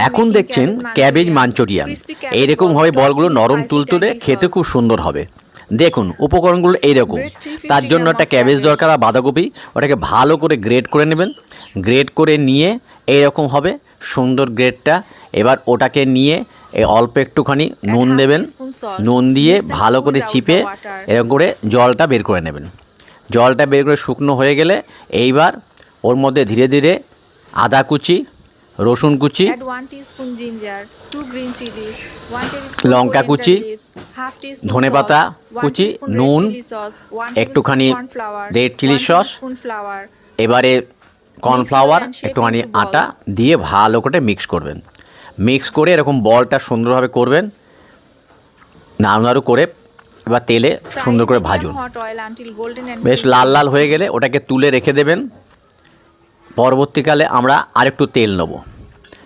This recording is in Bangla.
এখন দেখছেন ক্যাবেজ মাঞ্চুরিয়ান। এইরকমভাবে বলগুলো নরম তুলতুলে খেতে খুব সুন্দর হবে। দেখুন উপকরণগুলো এইরকম। তার জন্য একটা ক্যাবেজ দরকার আর বাঁধাকপি, ওটাকে ভালো করে গ্রেট করে নেবেন। গ্রেট করে নিয়ে এইরকম হবে সুন্দর গ্রেটটা। এবার ওটাকে নিয়ে অল্প একটুখানি নুন দেবেন, নুন দিয়ে ভালো করে চিপে এরকম করে জলটা বের করে নেবেন। জলটা বের করে শুকনো হয়ে গেলে এইবার ওর মধ্যে ধীরে ধীরে আদা কুচি, রসুন কুচি, লঙ্কা কুচি, ধনেপাতা কুচি, নুন, একটুখানি রেড চিলি সস, এবারে কর্নফ্লাওয়ার, একটুখানি আটা দিয়ে ভালো করে মিক্স করবেন। মিক্স করে এরকম বলটা সুন্দরভাবে করবেন, নাড়ু নাড়ু করে এবার তেলে সুন্দর করে ভাজুন। বেশ লাল লাল হয়ে গেলে ওটাকে তুলে রেখে দেবেন। পরবর্তীকালে আমরা আরেকটু তেল নেব।